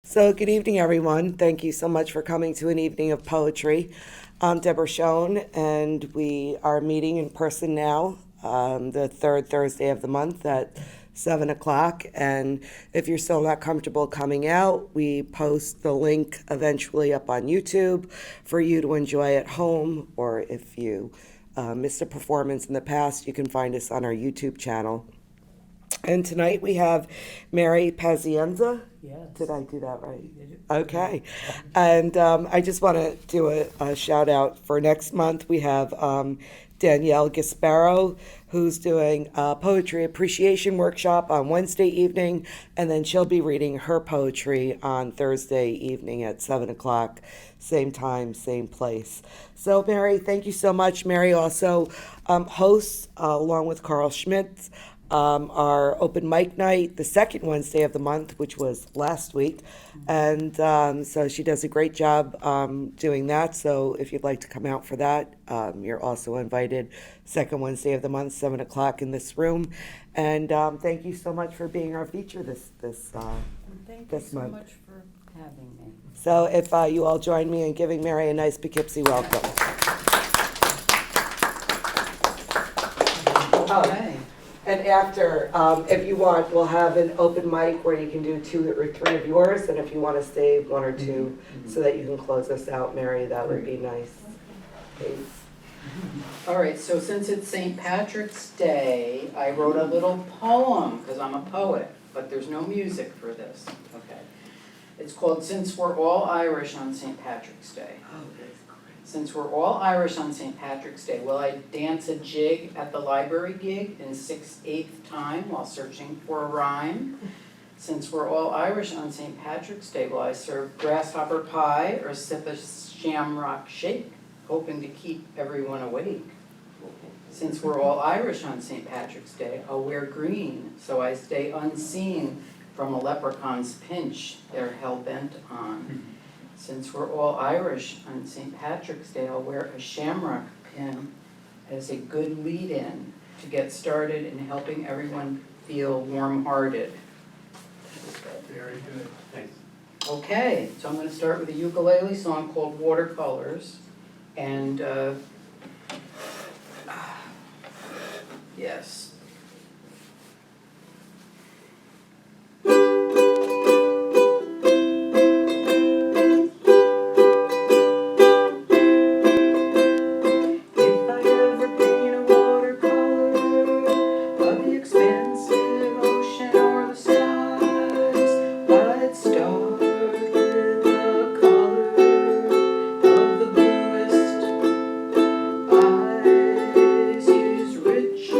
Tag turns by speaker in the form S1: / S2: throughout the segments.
S1: So, good evening, everyone. Thank you so much for coming to an evening of poetry. I'm Deborah Schoen, and we are meeting in person now, the third Thursday of the month at 7 o'clock. And if you're still not comfortable coming out, we post the link eventually up on YouTube for you to enjoy at home, or if you missed a performance in the past, you can find us on our YouTube channel. And tonight we have Mary Pazienza.
S2: Yes.
S1: Did I do that right?
S2: You did it.
S1: Okay. And I just want to do a shout out for next month. We have Danielle Gasparo, who's doing a poetry appreciation workshop on Wednesday evening, and then she'll be reading her poetry on Thursday evening at 7 o'clock, same time, same place. So, Mary, thank you so much. Mary also hosts, along with Carl Schmitz, our open mic night, the second Wednesday of the month, which was last week. And so she does a great job doing that. So if you'd like to come out for that, you're also invited. Second Wednesday of the month, 7 o'clock in this room. And thank you so much for being our feature this
S2: Thank
S1: this
S2: you so
S1: month.
S2: much for having me.
S1: So if you all join me in giving Mary a nice Poughkeepsie welcome.
S2: Okay.
S1: And after, if you want, we'll have an open mic where you can do 2 or 3 of yours, and if you want to save 1 or 2 so that you can close us out, Mary, that would be nice. Please.
S2: All right, so since it's St. Patrick's Day, I wrote a little poem, because I'm a poet, but there's no music for this. Okay. It's called Since We're All Irish on St. Patrick's Day.
S1: Oh, that's great.
S2: Since we're all Irish on St. Patrick's Day, will I dance a jig at the library gig in 6/8 time while searching for a rhyme? Since we're all Irish on St. Patrick's Day, will I serve grasshopper pie or sip a shamrock shake, hoping to keep everyone awake? Since we're all Irish on St. Patrick's Day, I'll wear green so I stay unseen from a leprechaun's pinch they're hell-bent on. Since we're all Irish on St. Patrick's Day, I'll wear a shamrock pin as a good lead-in to get started in helping everyone feel warm-hearted.
S3: Very good. Thanks.
S2: Okay, so I'm going to start with a ukulele song called Watercolors. And, yes. Rich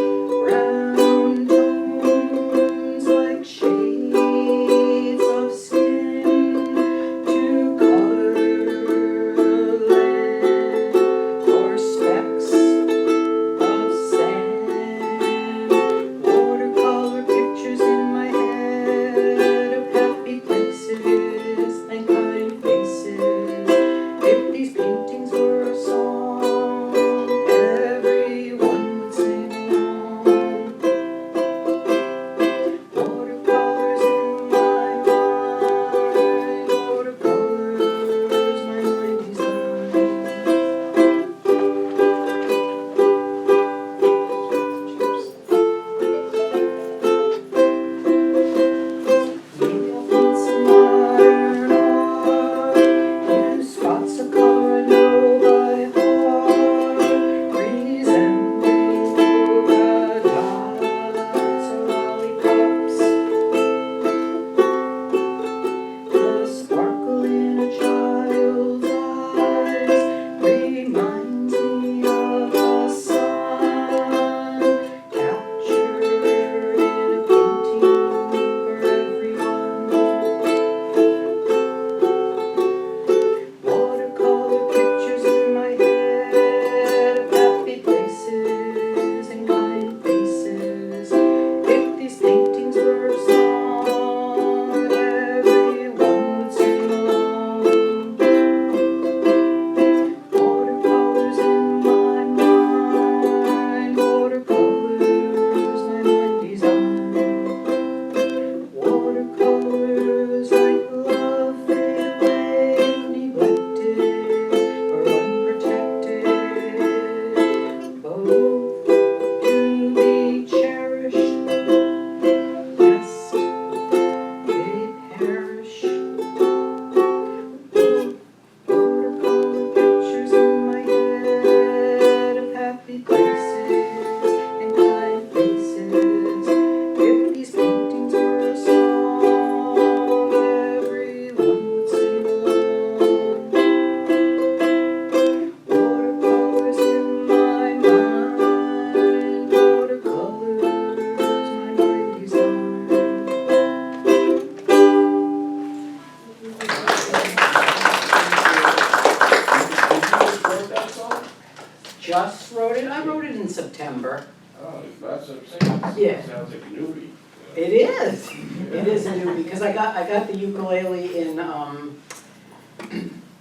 S2: September.
S3: Oh, that's what I'm saying.
S2: Yeah.
S3: Sounds like a newbie.
S2: It is. It is a newbie, because I got the ukulele in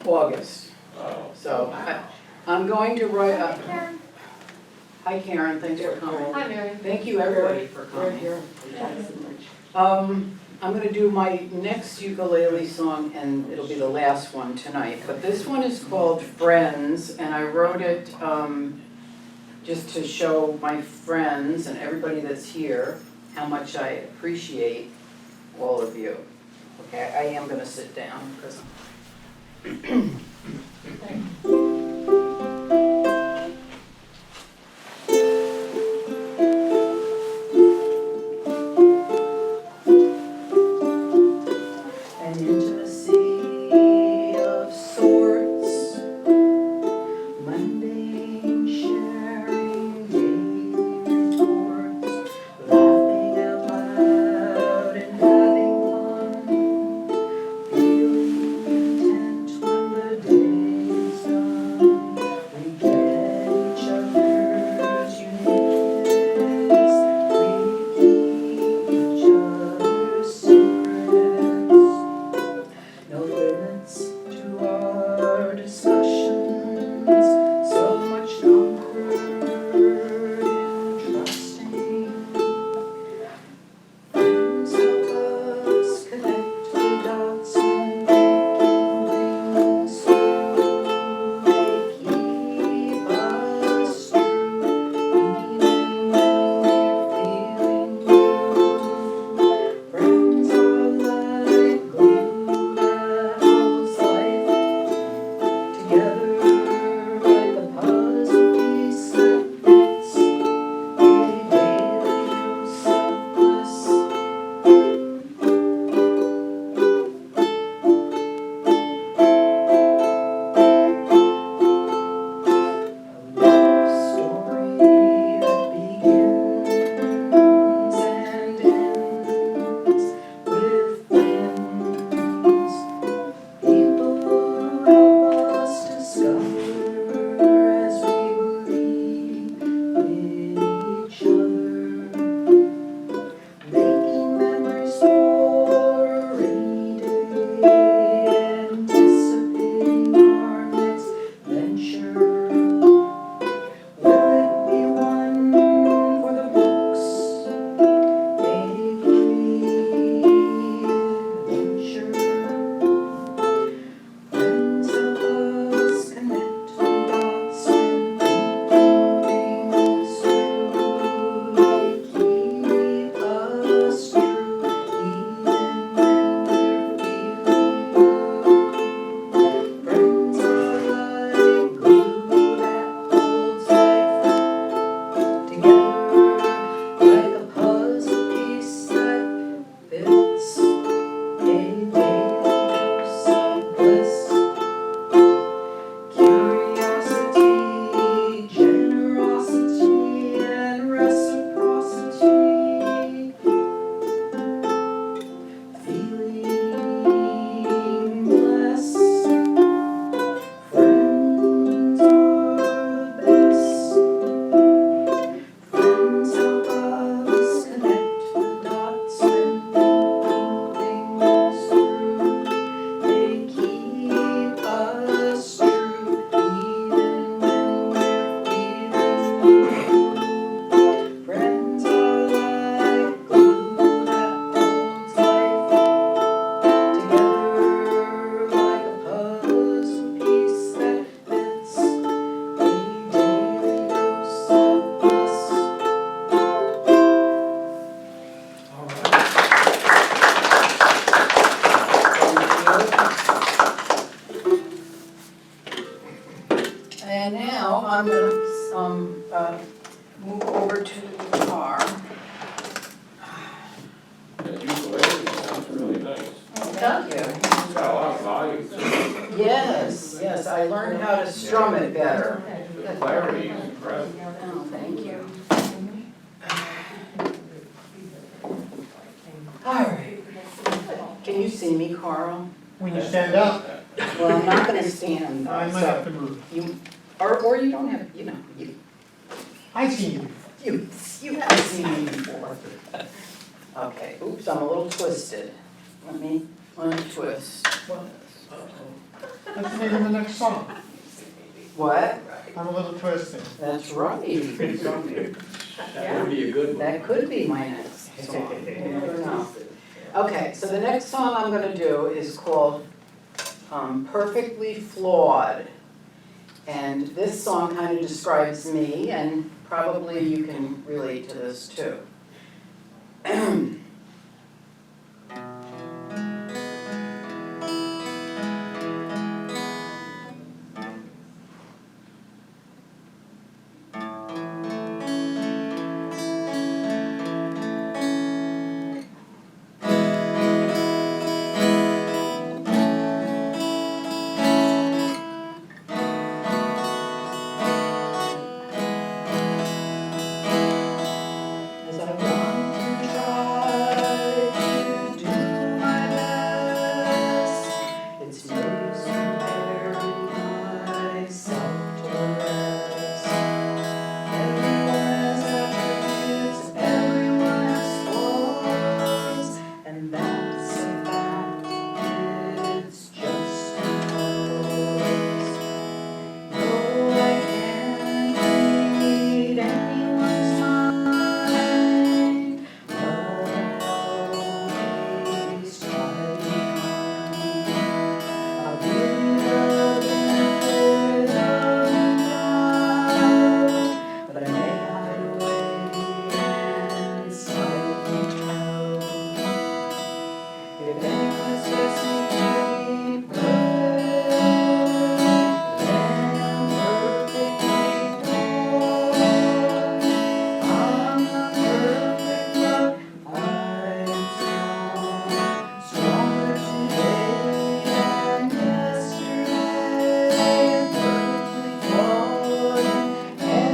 S2: August.
S3: Oh.
S2: So I'm going to write a. Hi Karen, thanks for coming.
S4: Hi, Mary.
S2: Thank you everybody for coming. I'm gonna do my next ukulele song, and it'll be the last one tonight. But this one is called Friends, and I wrote it just to show my friends and everybody that's here how much I appreciate all of you. Okay, I am gonna sit down because. An intimacy of sorts, mundane sharing daily reports, laughing out loud and having fun, feeling content when the day is done. We get each other's uniqueness, we keep each other's secrets. No limits to our discussions, so much comfort in trusting. Friends help us connect the dots and thinking things through. They keep us true, even when we're feeling blue. Friends are like glue that holds life together, like a puzzle piece that fits a daily dose of bliss. A love story that begins and ends with friends. People who help us discover as we believe in each other, making memories for a rainy day, anticipating our next venture. Will it be one for the books, a great adventure? Friends help us connect the dots and thinking things through. They keep us true, even when we're feeling blue. Friends are like glue that holds life together, like a puzzle piece that fits a daily dose of bliss. Curiosity, generosity, and reciprocity. Feeling blessed. Friends are the best. Friends help us connect the dots and thinking things through. They keep us true, even when we're feeling blue. Friends are like glue that holds life together, like a puzzle piece that fits a daily dose of bliss.
S3: All right.
S2: And now I'm gonna move over to the car.
S3: That ukulele sounds really nice.
S2: Thank you.
S3: It's got a lot of volume to it.
S2: Yes, yes, I learned how to strum it better.
S3: The clarity is incredible.
S2: Oh, thank you. All right. Can you see me, Carl?
S5: When you stand up,
S2: Well, I'm not gonna stand,
S5: I might
S2: so
S5: have to move.
S2: you, or you don't have, you know, you.
S4: I see you.
S2: You haven't seen me before. Okay, oops, I'm a little twisted. Let me untwist.
S4: That's the name of the next song.
S2: What?
S4: I'm a little twisted.
S2: That's right.
S3: That would be a good one.
S2: That could be my next song. You never know. Okay, so the next song I'm gonna do is called Perfectly Flawed. And this song kind of describes me, and probably you can relate to this too. As I want to try to do my best, it's no use comparing myself to the rest. Everyone has attributes, everyone has flaws, and that's a fact, it's just because. No, I can't read anyone's mind, but I always try to be kind. I'll give you the benefit of the doubt, but I may hide away and slightly pout. If anyone expects me to be perfect, then I'm perfectly flawed. I'm not perfect, but I'm strong. Stronger today than yesterday. Perfectly flawed in every way.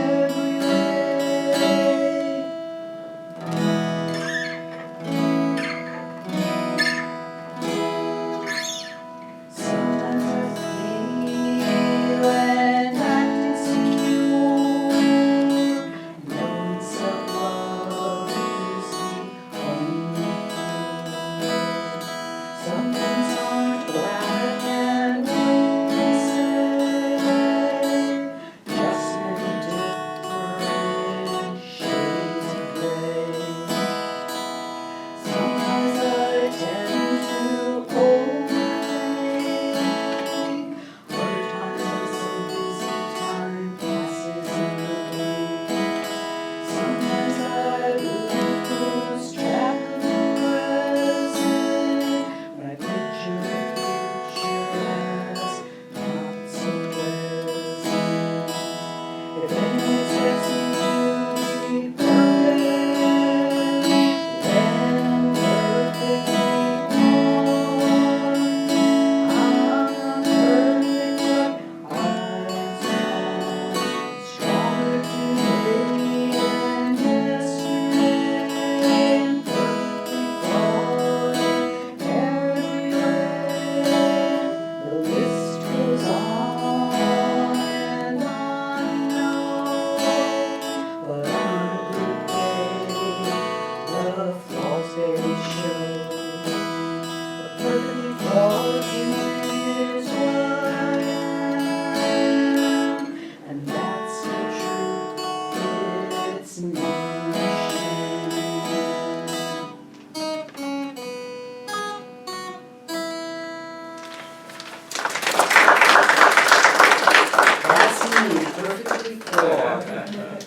S2: Sometimes I feel and act insecure, knowing self-love is the only cure. Sometimes I'm black and white, they say, just many different shades of gray. Sometimes I tend to overthink. Other times I simply see time passes in the blink. Sometimes I lose track of the present when I picture the future as not so pleasant. If anyone expects me to be perfect, then I'm perfectly flawed. I'm not perfect, but I'm strong. Stronger today than yesterday. And perfectly flawed every way. The list goes on and on, but on a good day, the flaws they show. But perfectly flawed is what I am, and that's the truth, it's not a shame. That's me, perfectly flawed.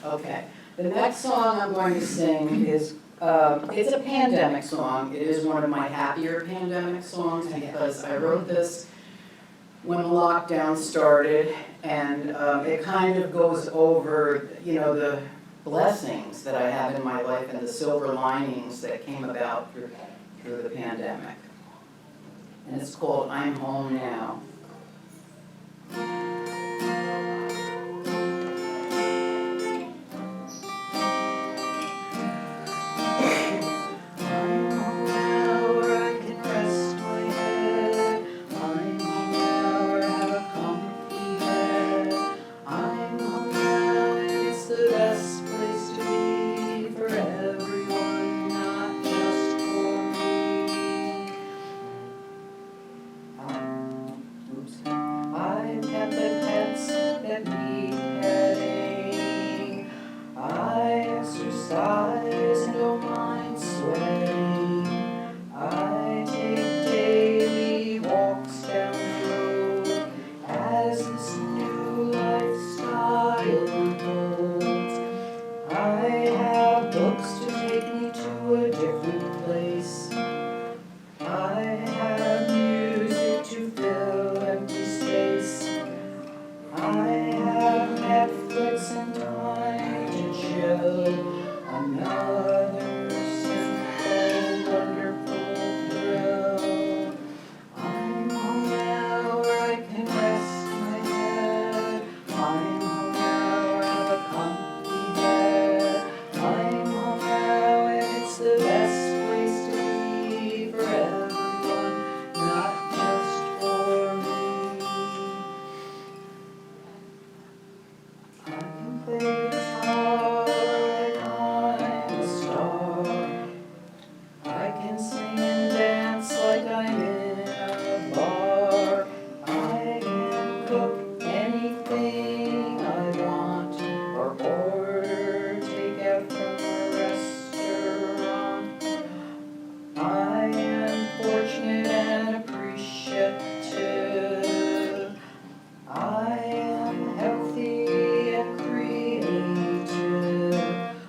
S2: Okay, the next song I'm going to sing is, it's a pandemic song. It is one of my happier pandemic songs because I wrote this when lockdown started, and it kind of goes over, the blessings that I have in my life and the silver linings that came about through the pandemic. And it's called I'm Home Now. I'm home now where I can rest my head. I'm home now where I have a comfy bed. I'm home now and it's the sing and dance like I'm in a bar. I can cook anything I want or order takeout from a restaurant. I am fortunate and appreciative. I am healthy and creative.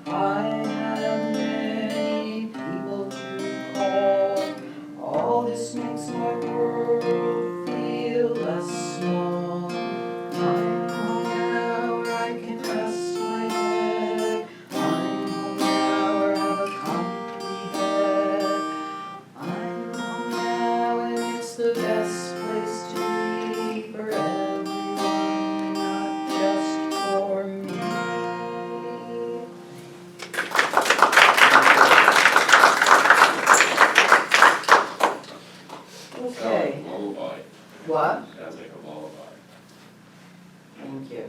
S2: I have many people to call. All this makes my world feel less small. I'm home now where I can rest my head. I'm home now where I have a comfy bed. I'm home now and it's the best place to be for everyone, not just for me. Okay.
S3: Lullaby.
S2: What?
S3: Sounds like a lullaby.
S2: Thank you.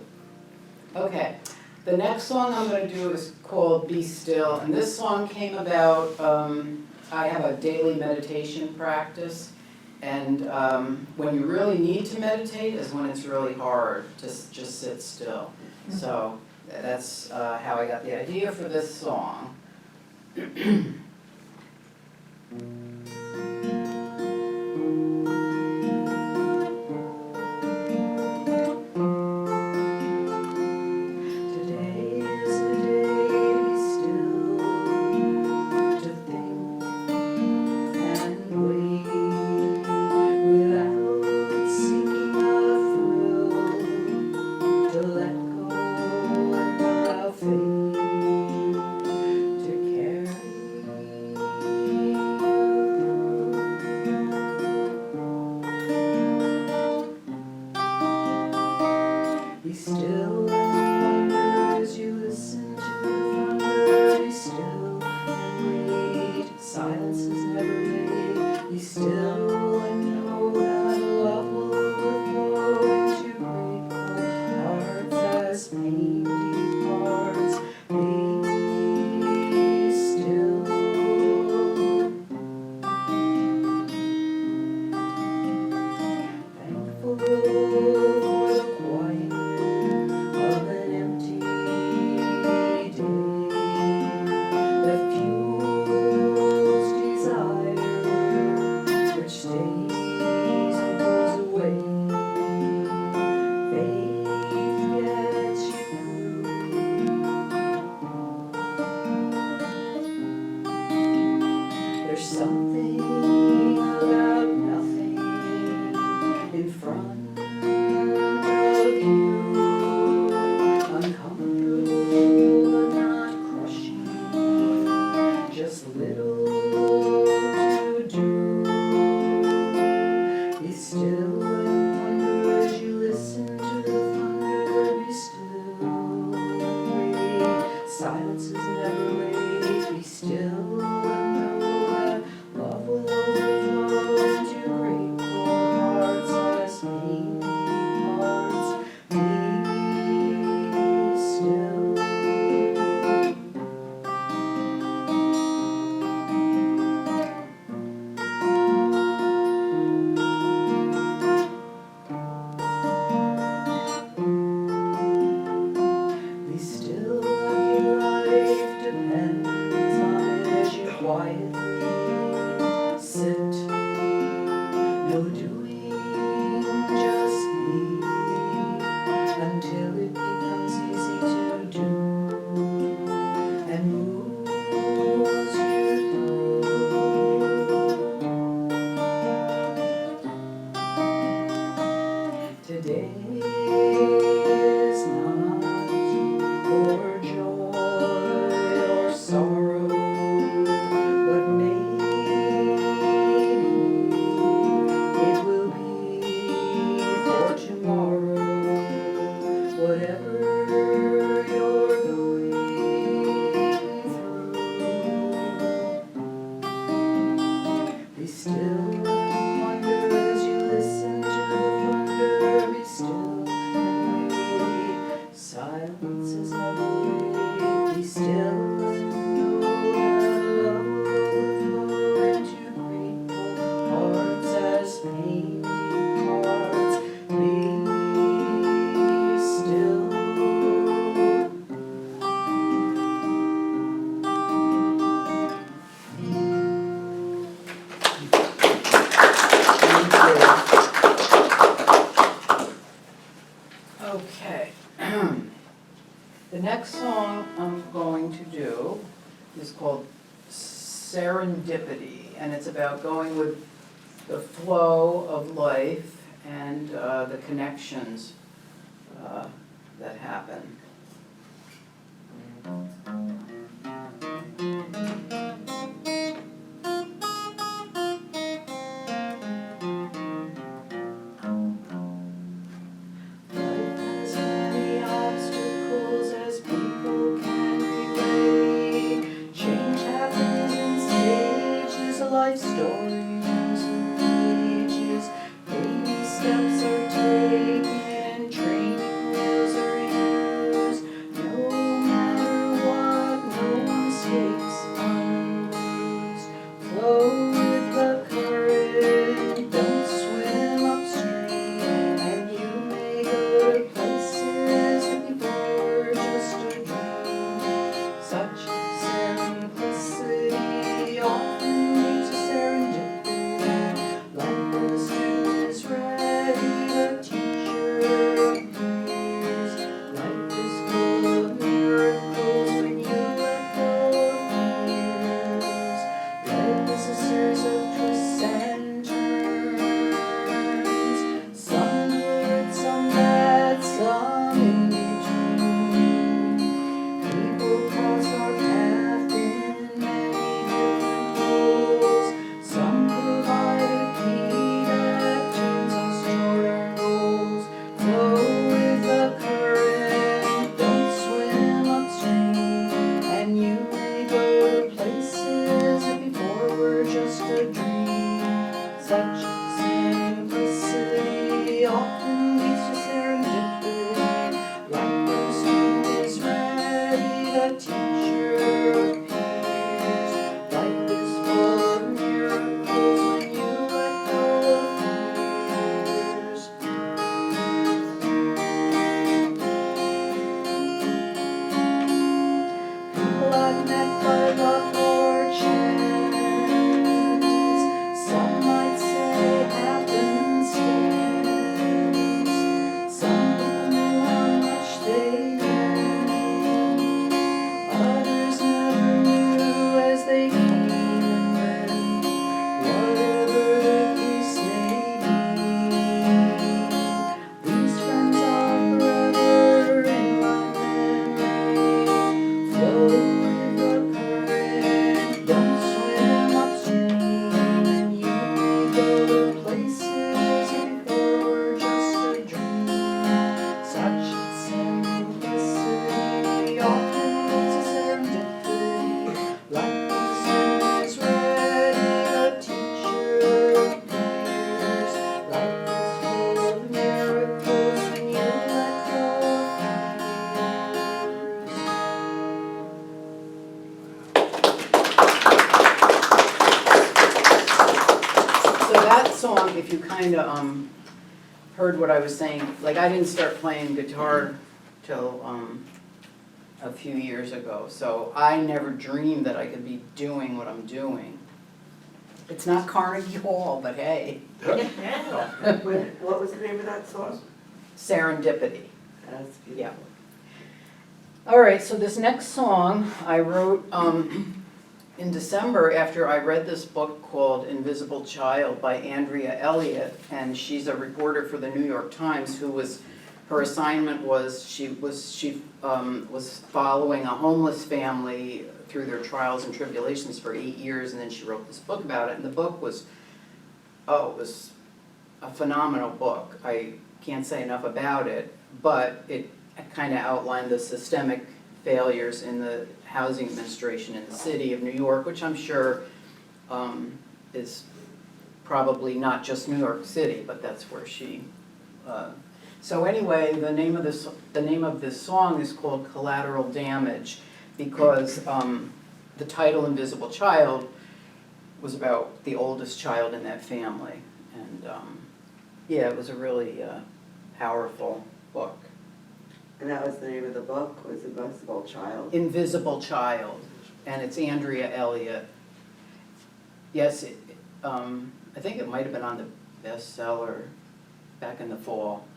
S2: Okay, the next song I'm going to do is called Be Still, and this song came about, I have a daily meditation practice, and when you really need to meditate is when it's really hard to just sit still. So that's how I got the idea for this song. Today is the day to be still, to think and wait, without seeking a thrill, to let go and allow fate to carry you through. Be still and wonder as you listen to the thunder. Be still and wait. Silence is never late. Be still and know that love will overflow into grateful hearts as pain departs. Be still. Thankful for the quiet of an empty day that fuels desire, which stays and goes away. Faith gets you through. There's something about nothing in front of you, uncomfortable but not crushing, just little to do. Be still and wonder as you listen to the thunder. Be still and wait. Silence is never late. Be still and know that love will next song I'm going to do is called Serendipity, and it's about going with the flow of life and the connections that happen.
S5: Life stories and ages, baby steps are taken and training wheels are used. No matter what, no one escapes unused. Flow with the current, don't swim upstream, and you may go to places that before were just a dream. Such simplicity often
S2: if you kind of heard what I was saying, like I didn't start playing guitar till a few years ago, so I never dreamed that I could be doing what I'm doing. It's not Carnegie Hall, but hey.
S1: What was the name of that song?
S2: Serendipity.
S1: That's beautiful.
S2: Yeah. All right, so this next song I wrote in December after I read this book called Invisible Child by Andrea Elliott, and she's a reporter for the New York Times her assignment was she was following a homeless family through their trials and tribulations for 8 years, and then she wrote this book about it, and the book was, it was a phenomenal book. I can't say enough about it, but it kind of outlined the systemic failures in the housing administration in the city of New York, which I'm sure is probably not just New York City, but that's where she. So anyway, the name of this song is called Collateral Damage, because the title Invisible Child was about the oldest child in that family, and yeah, it was a really powerful book.
S1: And that was the name of the book, was Invisible Child?
S2: Invisible Child, and it's Andrea Elliott. Yes, I think it might have been on the bestseller back in the fall.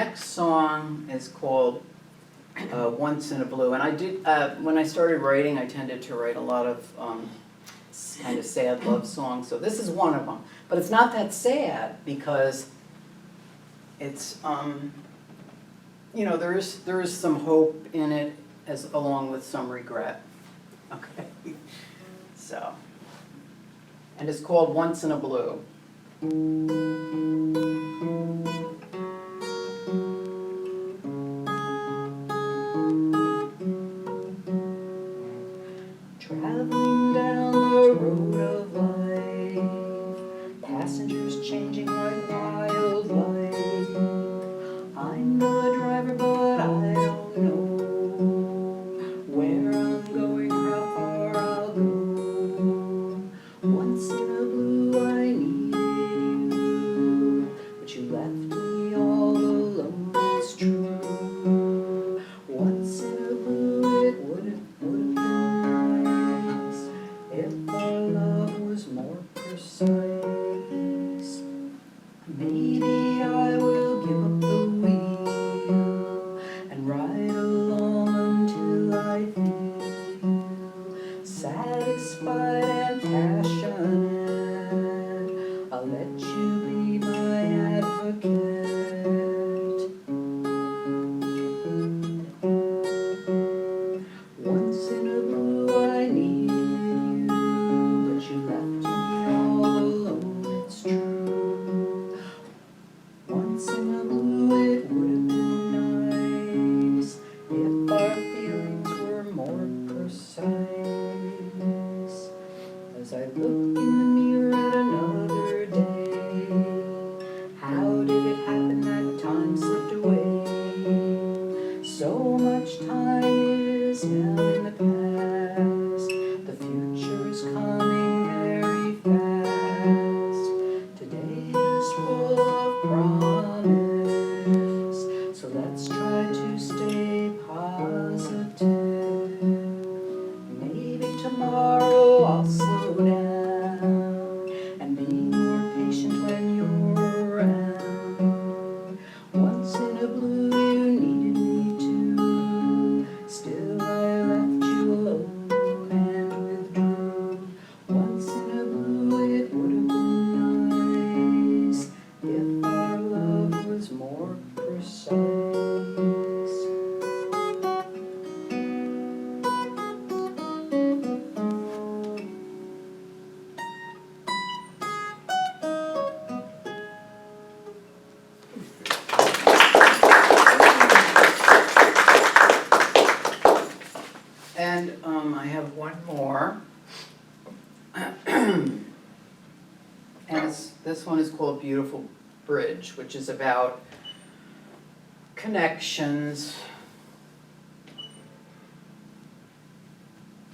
S2: next song is called Once in a Blue. And I did, when I started writing, I tended to write a lot of kind of sad love songs. So this is one of them. But it's not that sad because it's, you know, there is some hope in it as along with some regret. Okay. So, and it's called Once in a Blue.
S5: Traveling down the road of life, passengers changing like wildlife. I'm the driver, but I don't know where I'm going, how far I'll go. Once in a blue, I needed you, but you left me all alone. It's true. Once in a blue, it would have been nice if our love was more precise. Maybe I will give up the wheel and ride along until I feel satisfied and passionate. I'll let you be my advocate. Once in a blue, I needed you, but you left me all alone. It's true. Once in a blue, it would have been nice if our feelings were more precise. As I look in the mirror at another day, how did it happen that time slipped away? So much time is now in the past. The future is coming very fast. Today is full of promise, so let's try to stay positive. Maybe tomorrow I'll slow down and be more patient when you're around. Once in a blue, you needed me too. Still I left you alone and withdrew. Once in a blue, it would have been nice if our love was more precise.
S2: And I have one more. And this one is called Beautiful Bridge, which is about connections.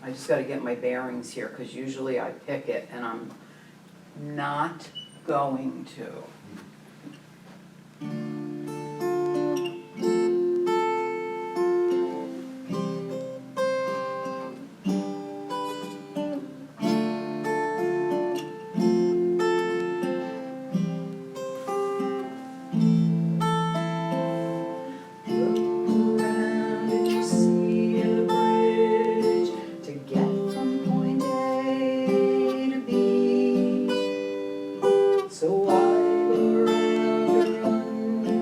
S2: I just got to get my bearings here because usually I pick it and I'm not going to.
S5: Look around and you see a bridge to get from point A to B. So why go around or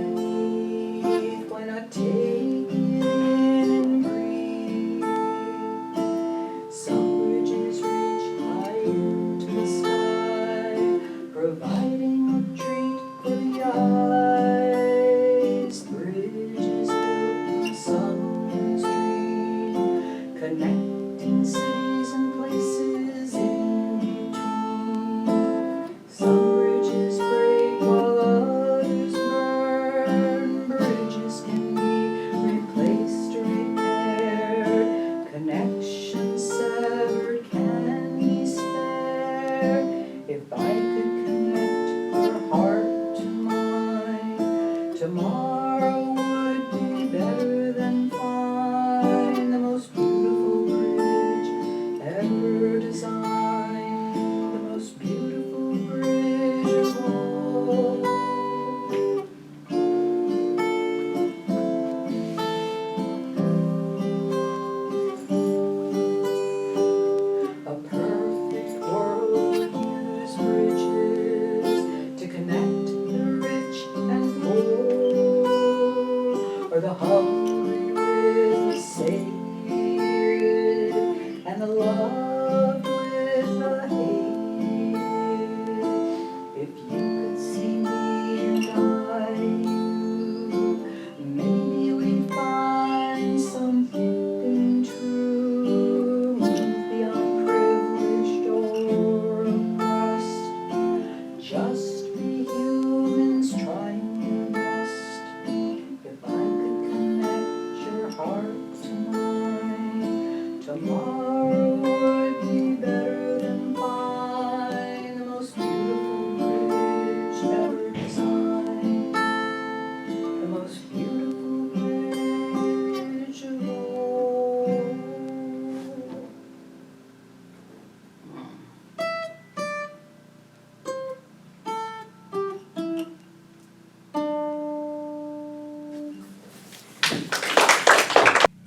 S5: underneath? Why not take it in and breathe? Some bridges reach high into the sky, providing a treat for the eyes. Bridges built in someone's dream, connecting cities and places in between. Some bridges break while others burn. Bridges can be replaced or repaired. Connections severed can be spared. If I could connect your heart to mine, tomorrow would be better than fine. The most beautiful bridge ever designed, the most beautiful bridge of all. loved with the hated. If you could see me and I you, maybe we'd find something true beyond privileged or oppressed. Just be humans trying your best. If I could connect your heart to mine, tomorrow would be better than fine. The most beautiful bridge ever designed. The most beautiful bridge of all.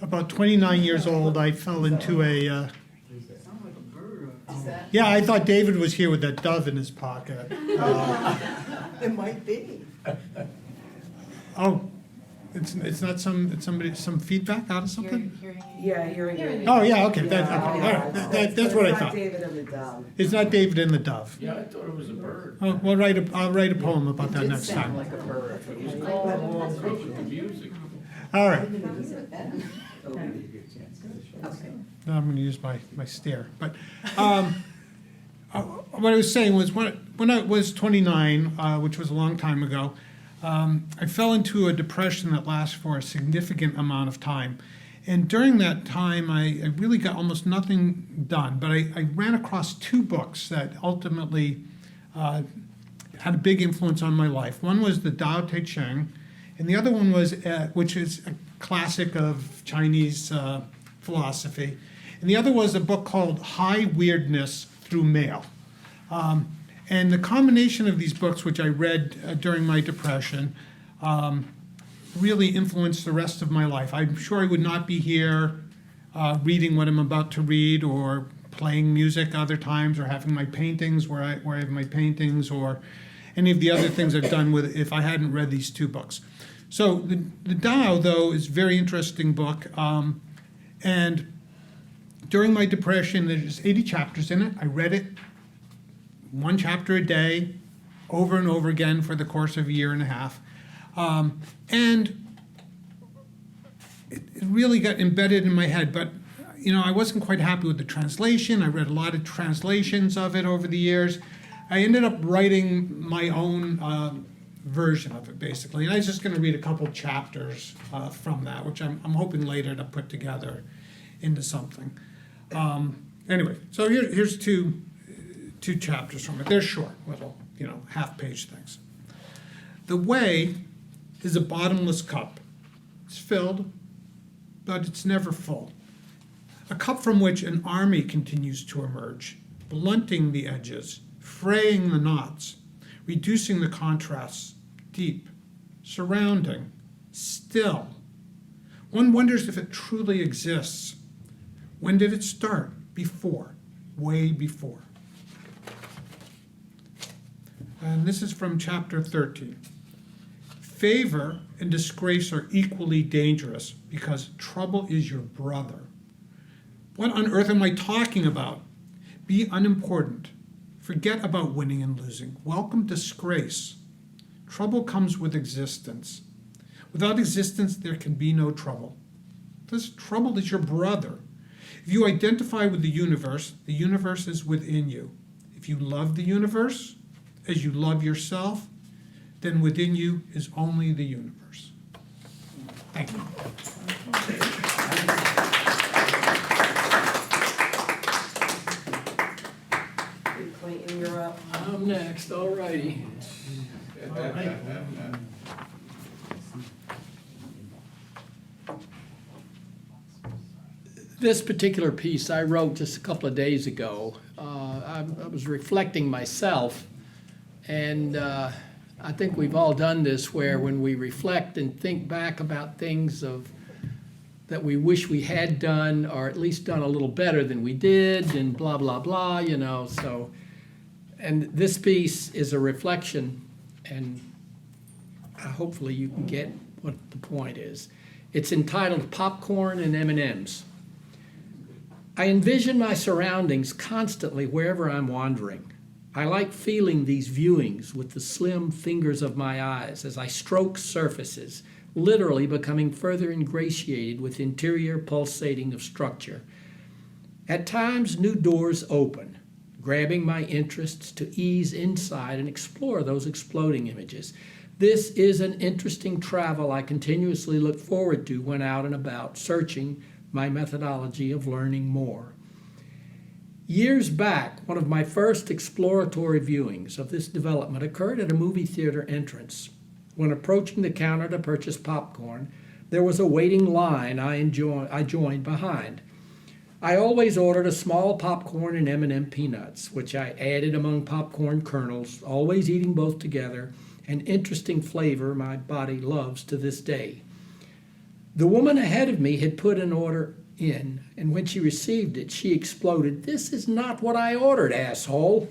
S4: About 29 years old, I fell into a,
S2: Is that?
S4: yeah, I thought David was here with that dove in his pocket.
S5: It might be.
S4: Oh, it's not some feedback out of something?
S1: Yeah, hearing aid.
S4: Oh, yeah, okay,
S1: Yeah,
S4: all
S1: yeah,
S4: right, that's what I thought.
S1: It's not David and the dove.
S4: It's not David and the dove.
S3: Yeah, I thought it was a bird.
S4: Oh, I'll write a poem about that
S2: It
S4: next
S2: did sound
S4: time.
S2: like a bird.
S3: It was called along with the music.
S4: All right,
S2: Okay.
S4: now I'm gonna use my stare, but, what I was saying was, when I was 29, which was a long time ago, I fell into a depression that lasted for a significant amount of time. And during that time, I really got almost nothing done, but I ran across two books that ultimately had a big influence on my life. One was the Tao Te Ching, and the other one was, which is a classic of Chinese philosophy, and the other was a book called High Weirdness Through Mail. And the combination of these books, which I read during my depression, really influenced the rest of my life. I'm sure I would not be here reading what I'm about to read, or playing music other times, or having my paintings where I have my paintings, or any of the other things I've done with if I hadn't read these two books. So the Tao, though, is a very interesting book. And during my depression, there's 80 chapters in it. I read it one chapter a day, over and over again for the course of a year and a half. And it really got embedded in my head, but I wasn't quite happy with the translation. I read a lot of translations of it over the years. I ended up writing my own version of it, basically. And I was just going to read a couple chapters from that, which I'm hoping later to put together into something. Anyway, so here's two chapters from it. They're short, little, half-page things. The way is a bottomless cup. It's filled, but it's never full. A cup from which an army continues to emerge, blunting the edges, fraying the knots, reducing the contrasts, deep, surrounding, still. One wonders if it truly exists. When did it start? Before, way before. And this is from chapter 13. Favor and disgrace are equally dangerous because trouble is your brother. What on earth am I talking about? Be unimportant. Forget about winning and losing. Welcome disgrace. Trouble comes with existence. Without existence, there can be no trouble. This trouble is your brother. If you identify with the universe is within you. If you love the universe as you love yourself, then within you is only the universe. Thank you.
S1: Clayton, you're up.
S3: I'm next, all righty. This particular piece I wrote just a couple of days ago. I was reflecting myself, and I think we've all done this, where when we reflect and think back about things that we wish we had done, or at least done a little better than we did, and blah, blah, blah, so. And this piece is a reflection, and hopefully you can get what the point is. It's entitled Popcorn and M&Ms. I envision my surroundings constantly wherever I'm wandering. I like feeling these viewings with the slim fingers of my eyes as I stroke surfaces, literally becoming further ingratiated with interior pulsating of structure. At times, new doors open, grabbing my interests to ease inside and explore those exploding images. This is an interesting travel I continuously look forward to when out and about, searching my methodology of learning more. Years back, one of my first exploratory viewings of this development occurred at a movie theater entrance. When approaching the counter to purchase popcorn, there was a waiting line I joined behind. I always ordered a small popcorn and M&M peanuts, which I added among popcorn kernels, always eating both together, an interesting flavor my body loves to this day. The woman ahead of me had put an order in, and when she received it, she exploded, "This is not what I ordered, asshole,"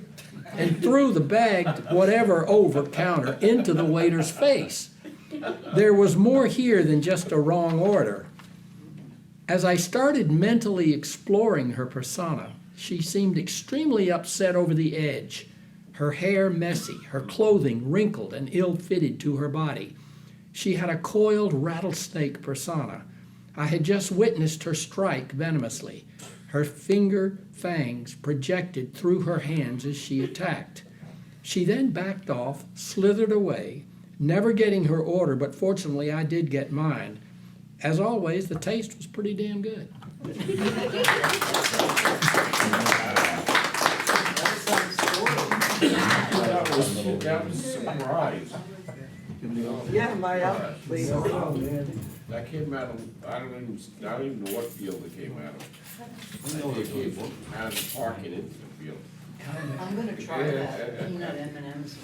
S3: and threw the bagged whatever over counter into the waiter's face. There was more here than just a wrong order. As I started mentally exploring her persona, she seemed extremely upset over the edge, her hair messy, her clothing wrinkled and ill-fitted to her body. She had a coiled rattlesnake persona. I had just witnessed her strike venomously. Her finger fangs projected through her hands as she attacked. She then backed off, slithered away, never getting her order, but fortunately I did get mine. As always, the taste was pretty damn good.
S6: That was a surprise.
S1: Yeah, Maya, please.
S6: That came out of, I don't even know what field it came out of. I think it came out of the parking in the field.
S2: I'm gonna try that peanut M&Ms.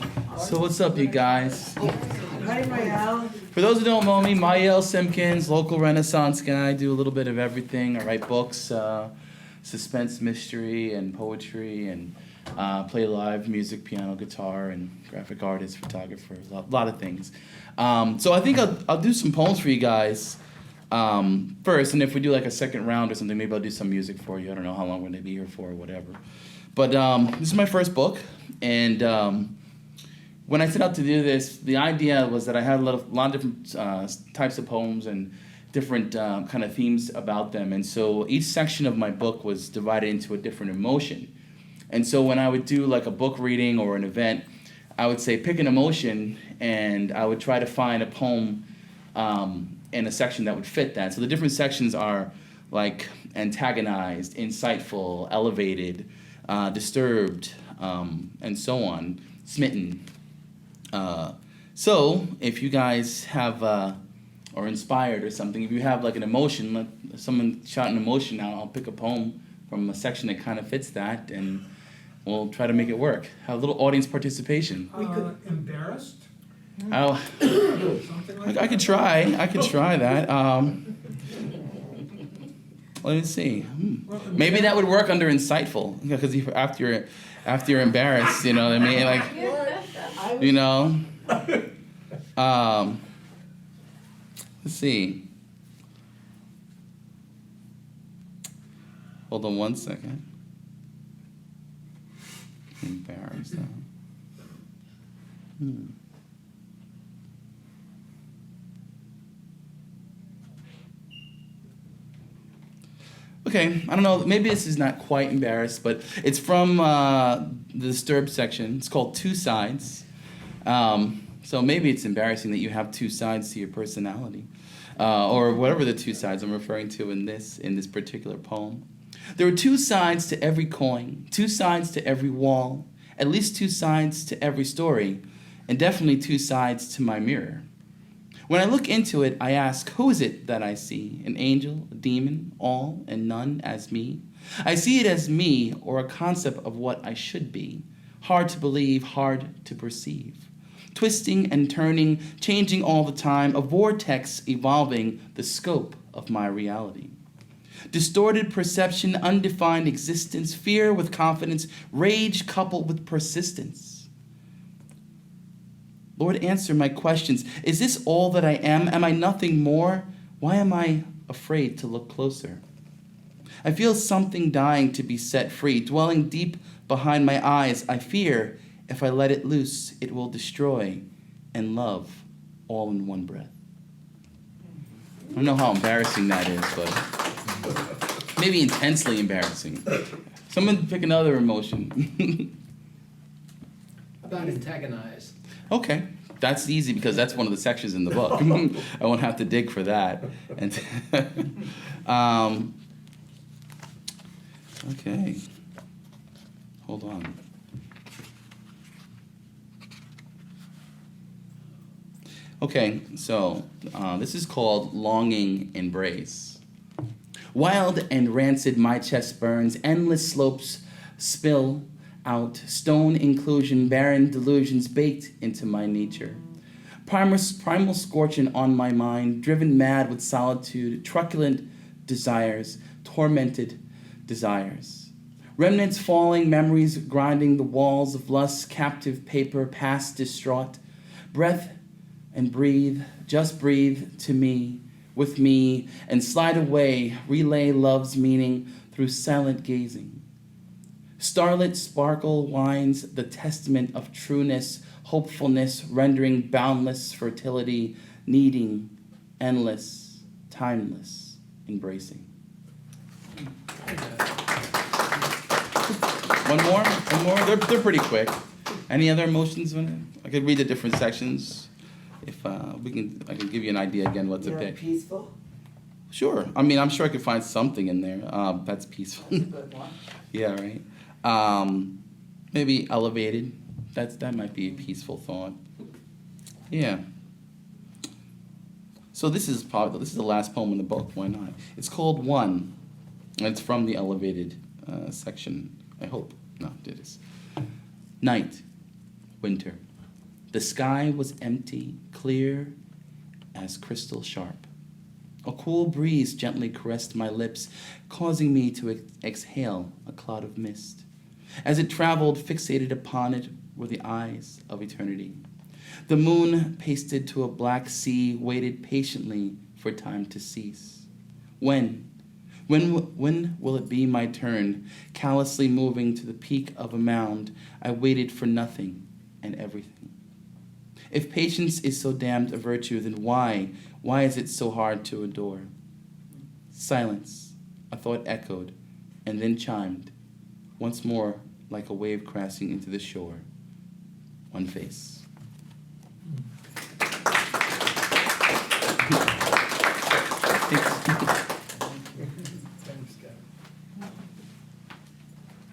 S7: So what's up, you guys?
S1: Hi, Maya.
S7: For those who don't know me, Mael Simpkins, local Renaissance guy. I do a little bit of everything. I write books, suspense, mystery, and poetry, and play live music, piano, guitar, and graphic artist, photographer, a lot of things. So I think I'll do some poems for you guys first, and if we do like a second round or something, maybe I'll do some music for you. I don't know how long we're gonna be here for or whatever. But this is my first book, and when I set out to do this, the idea was that I had a lot of different types of poems and different kind of themes about them, and so each section of my book was divided into a different emotion. And so when I would do like a book reading or an event, I would say pick an emotion, and I would try to find a poem in a section that would fit that. So the different sections are like antagonized, insightful, elevated, disturbed, and so on, smitten. So if you guys have, or inspired or something, if you have like an emotion, let someone shout an emotion out, I'll pick a poem from a section that kind of fits that, and we'll try to make it work. Have a little audience participation.
S4: Embarrassed?
S7: Oh,
S4: Something like
S7: I could try that. Let me see. Maybe that would work under insightful, because after you're embarrassed, you know what I mean? Like, you know. Let's see. Hold on one second. Embarrassed. Okay, I don't know, maybe this is not quite embarrassed, but it's from the Disturbed section. It's called Two Sides. So maybe it's embarrassing that you have two sides to your personality, or whatever the two sides I'm referring to in this particular poem. There are two sides to every coin, two sides to every wall, at least two sides to every story, and definitely two sides to my mirror. When I look into it, I ask, who is it that I see? An angel, a demon, all and none as me? I see it as me, or a concept of what I should be. Hard to believe, hard to perceive. Twisting and turning, changing all the time, a vortex evolving the scope of my reality. Distorted perception, undefined existence, fear with confidence, rage coupled with persistence. Lord, answer my questions. Is this all that I am? Am I nothing more? Why am I afraid to look closer? I feel something dying to be set free, dwelling deep behind my eyes. I fear if I let it loose, it will destroy and love all in one breath. I don't know how embarrassing that is, but maybe intensely embarrassing. Someone pick another emotion.
S3: About antagonize.
S7: Okay, that's easy because that's one of the sections in the book. I won't have to dig for that. And okay, hold on. Okay, so this is called Longing Embrace. Wild and rancid my chest burns, endless slopes spill out, stone inclusion, barren delusions baked into my nature. Primal scorching on my mind, driven mad with solitude, truculent desires, tormented desires. Remnants falling, memories grinding the walls of lust, captive paper, past distraught. Breath and breathe, just breathe to me, with me, and slide away, relay love's meaning through silent gazing. Starlit sparkle winds the testament of trueness, hopefulness, rendering boundless fertility, needing, endless, timeless, embracing. One more? They're pretty quick. Any other emotions? I could read the different sections. If I can give you an idea again what to pick.
S1: Peaceful?
S7: Sure. I mean, I'm sure I could find something in there. That's peaceful.
S2: That's a good one.
S7: Yeah, right. Maybe elevated. That might be a peaceful thought. Yeah. So this is the last poem in the book. Why not? It's called One, and it's from the elevated section. I hope. No, it is. Night, winter. The sky was empty, clear as crystal sharp. A cool breeze gently caressed my lips, causing me to exhale a cloud of mist. As it traveled, fixated upon it were the eyes of eternity. The moon, pasted to a black sea, waited patiently for time to cease. When will it be my turn? Callously moving to the peak of a mound, I waited for nothing and everything. If patience is so damned a virtue, then why is it so hard to adore? Silence, a thought echoed, and then chimed, once more like a wave crashing into the shore. One face.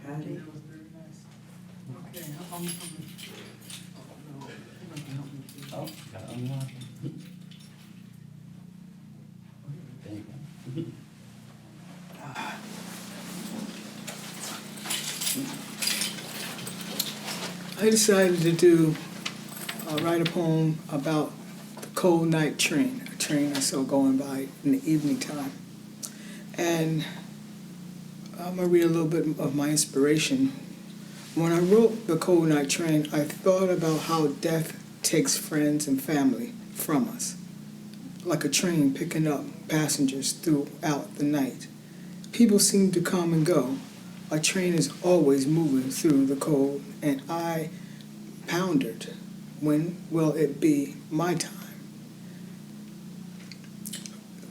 S1: Patty?
S7: Oh, got it unlocked. There you go.
S8: I decided to write a poem about the cold night train, a train I saw going by in the evening time. And I'm gonna read a little bit of my inspiration. When I wrote The Cold Night Train, I thought about how death takes friends and family from us, like a train picking up passengers throughout the night. People seem to come and go. A train is always moving through the cold, and I pondered, when will it be my time?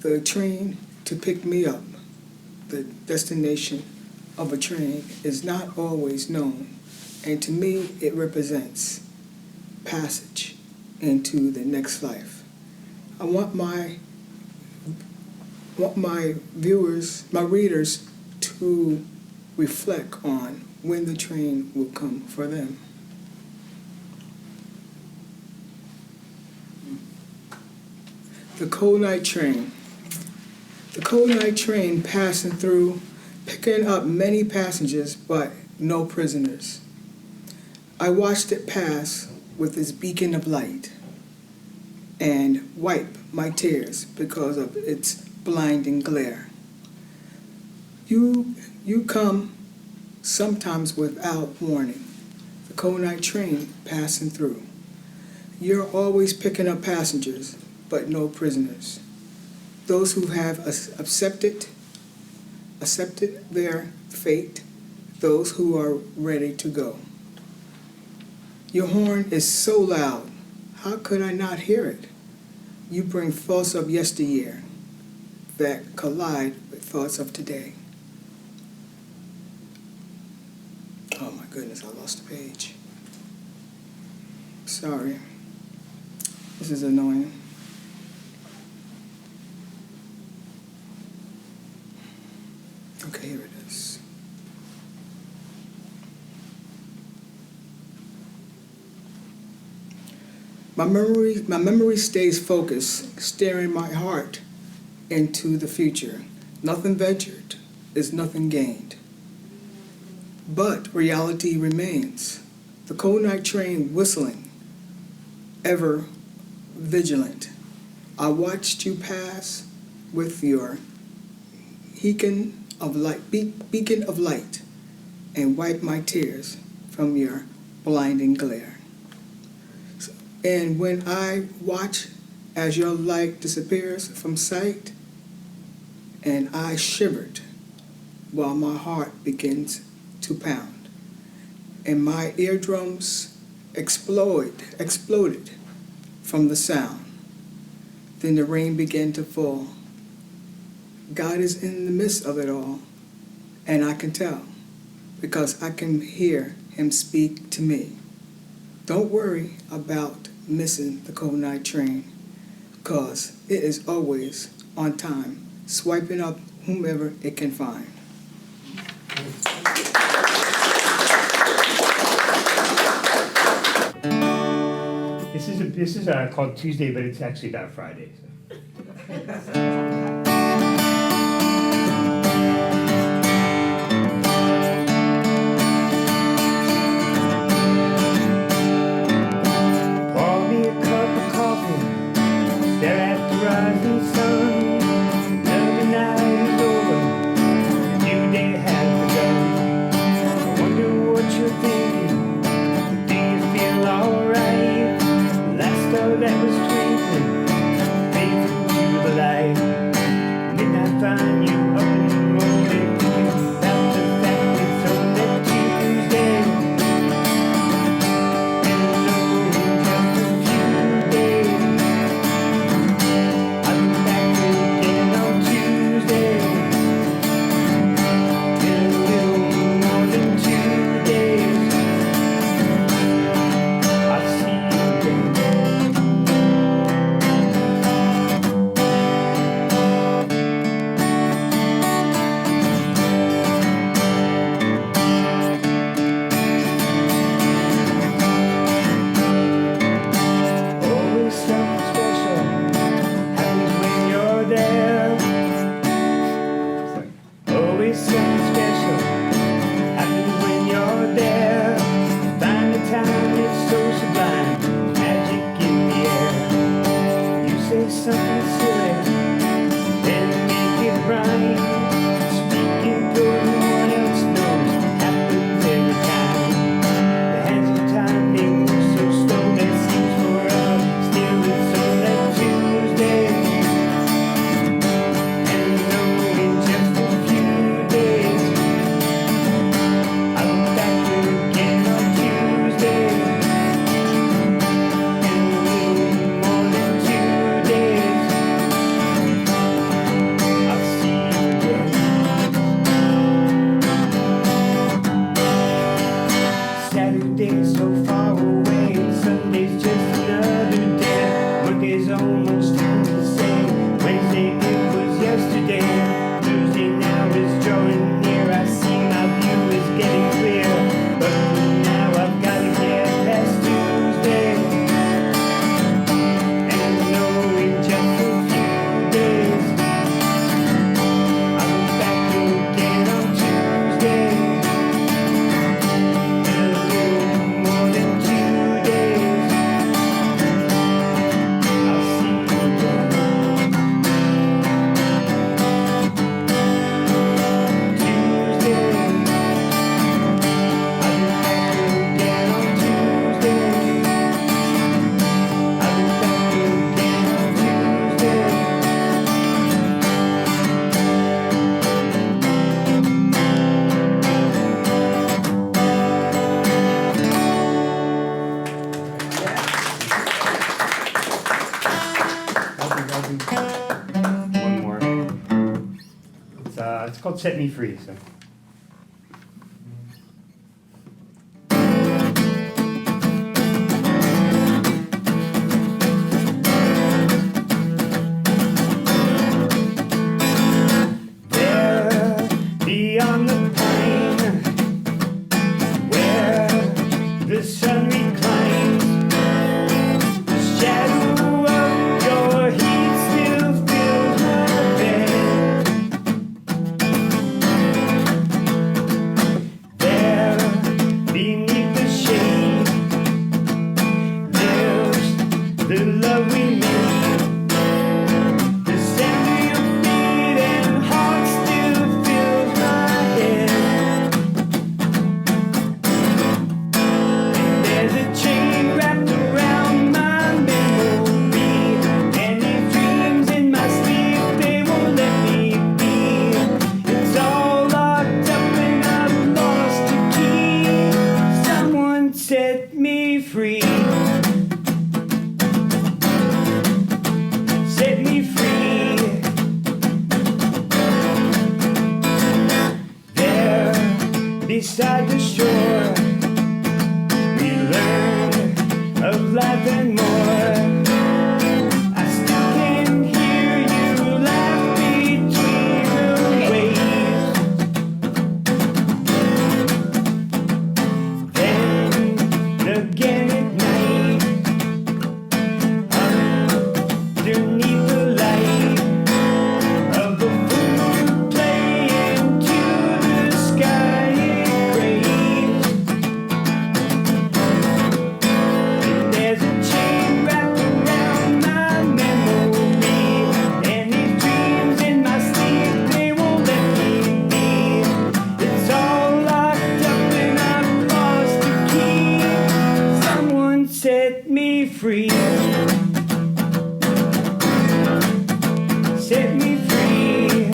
S8: The train to pick me up, the destination of a train, is not always known, and to me it represents passage into the next life. I want my readers to reflect on when the train will come for them. The cold night train. The cold night train passing through, picking up many passengers but no prisoners. I watched it pass with its beacon of light and wipe my tears because of its blinding glare. You come sometimes without warning. The cold night train passing through. You're always picking up passengers, but no prisoners. Those who have accepted accepted their fate, those who are ready to go. Your horn is so loud, how could I not hear it? You bring thoughts of yesteryear that collide with thoughts of today. Oh my goodness, I lost the page. Sorry. This is annoying. Okay, here it is. My memory stays focused, staring my heart into the future. Nothing ventured is nothing gained. But reality remains. The cold night train whistling, ever vigilant. I watched you pass with your beacon of light, and wipe my tears from your blinding glare. And when I watch as your light disappears from sight, and I shivered while my heart begins to pound, and my eardrums exploded from the sound. Then the rain began to fall. God is in the midst of it all, and I can tell because I can hear him speak to me. Don't worry about missing the cold night train, because it is always on time, swiping up whomever it can find.
S9: This is called Tuesday, but it's actually about Friday. So. Pour me a cup of coffee, stare at the rising sun. Another night is over, a new day has begun. I wonder what you're thinking. Do you feel alright? Last star that was twinkling fades into the light. called Set Me Free. So. There, beyond the pine, where the sun reclines, the shadow of your heat still fills my bed. There, beneath the shade, lives the love we made. The sound of your feet and heart still fills my head. And there's a chain wrapped around my memory, and these dreams in my sleep, they won't let me be. It's all locked up and I've lost the key. Someone set me free. Set me free. There, beside the shore, we learn of life and more. I still can hear you laugh between the waves. Then again at night, underneath the light of the full moon playing to the sky it craves. And there's a chain wrapped around my memory, and these dreams in my sleep, they won't let me be. It's all locked up and I've lost the key. Someone set me free. Set me free.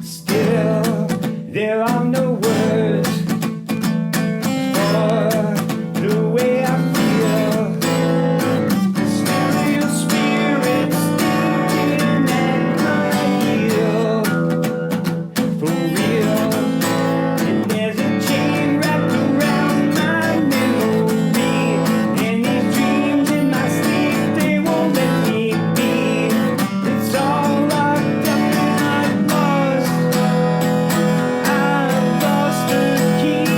S9: Still, there are no words for the way I feel. The smell of your spirit sticking at my heel. For real. And there's a chain wrapped around my memory, and these dreams in my sleep, they won't let me be. It's all locked up and I've lost the key.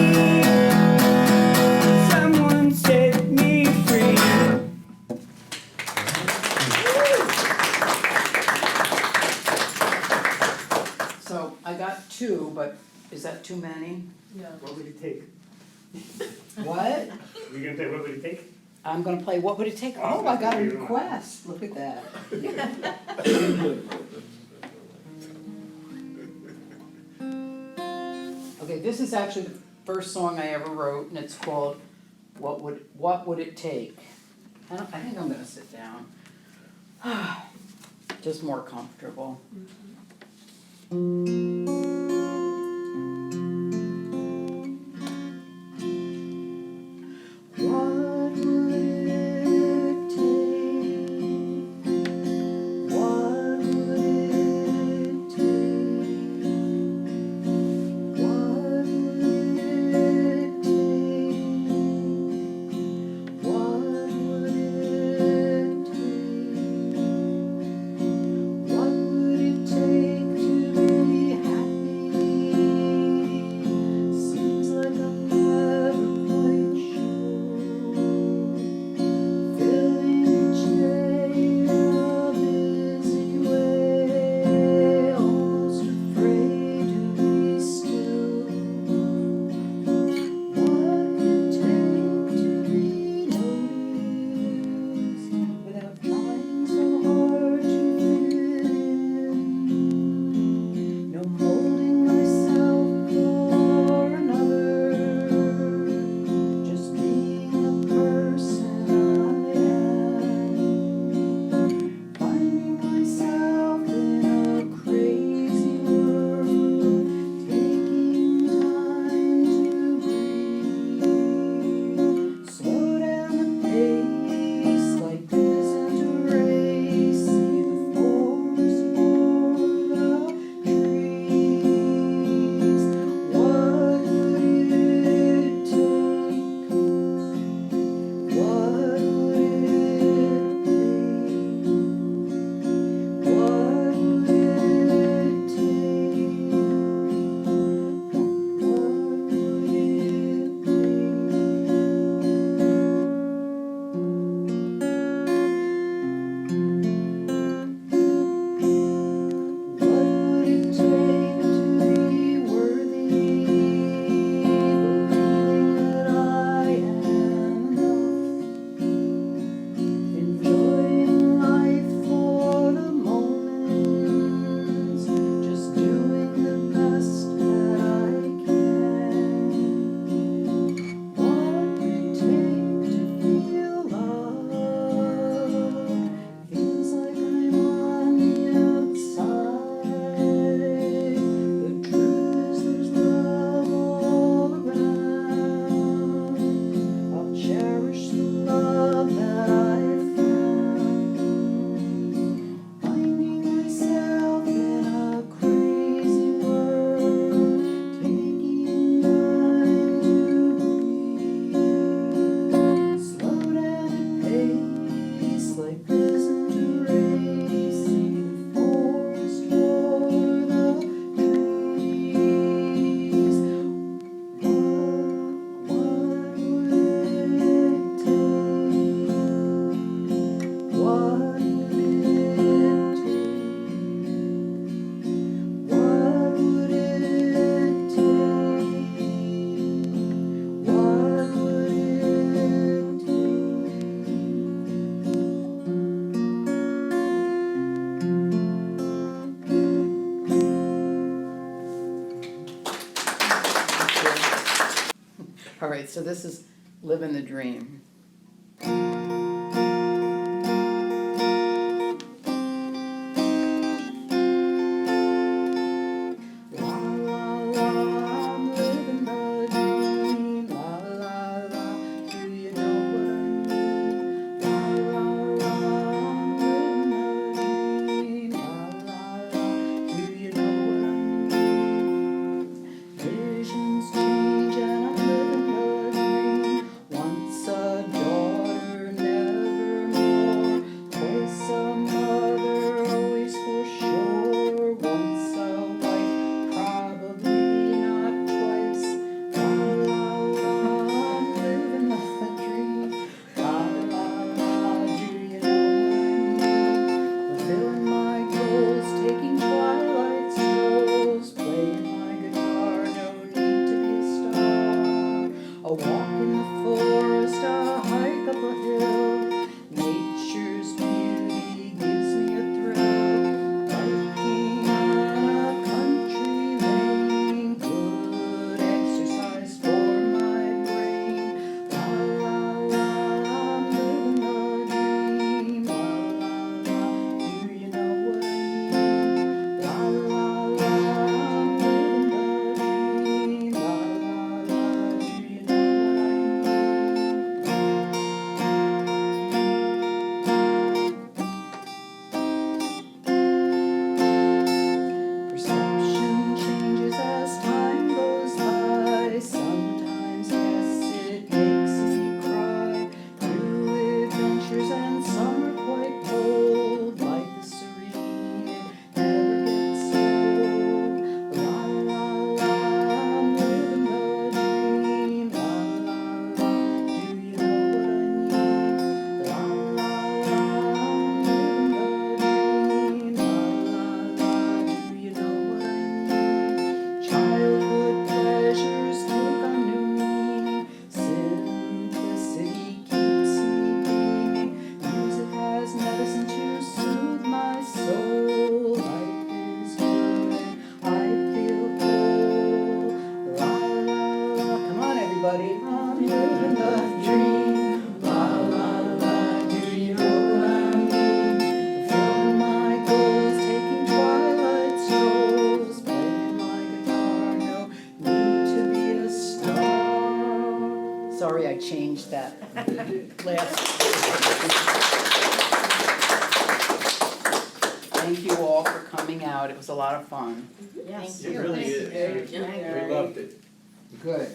S9: Someone set me free.
S2: So I got 2, but is that too many?
S9: What would it take?
S2: What?
S9: We're gonna play What Would It Take?
S2: I'm gonna play What Would It Take? Oh, I got a request. Look at that. Okay, this is actually the first song I ever wrote, and it's called What Would It Take? I think I'm gonna sit down. Just more comfortable. What would it take? What would it take? What would it take? What would it take? What would it take to be happy? All right, so this is Living the Dream. La la la, I'm living the dream. La la la, do you know what I mean? La la la, I'm living the dream. La la la, do you know what I mean? Visions change and I'm living the dream. Once a daughter, never more. Twice a mother, always for sure. Once a wife, probably not twice. La la la, I'm living the dream. La la la, do you know what I mean? Fulfilling my goals, taking twilight strolls, playing my guitar, no need to be a star. A walk in the forest, a hike up a hill. Nature's beauty gives me a thrill. Biking on a country lane, good exercise for my brain. La la la, I'm living the dream. La la la, do you know what I mean? La la la, I'm living the dream. La la la, do you know what I mean? Perception changes as time goes by. Sometimes, yes, it makes me cry. New adventures and some are quite bold. Life is serene, it never gets old. La la la, I'm living the dream. La la la, do you know what I mean? La la la, I'm living the dream. La la la, do you know what I mean? Childhood pleasures take on new meaning. Simplicity keeps me beaming. Music has medicine to soothe my soul. Life is good and I feel whole. La la la, come on everybody, I'm living the dream. La la la, do you know what I mean? Fulfilling my goals, taking twilight strolls, playing my guitar, no need to be a star. Sorry, I changed that last. Thank you all for coming out. It was a lot of fun.
S6: It really is. We loved it.
S2: Good.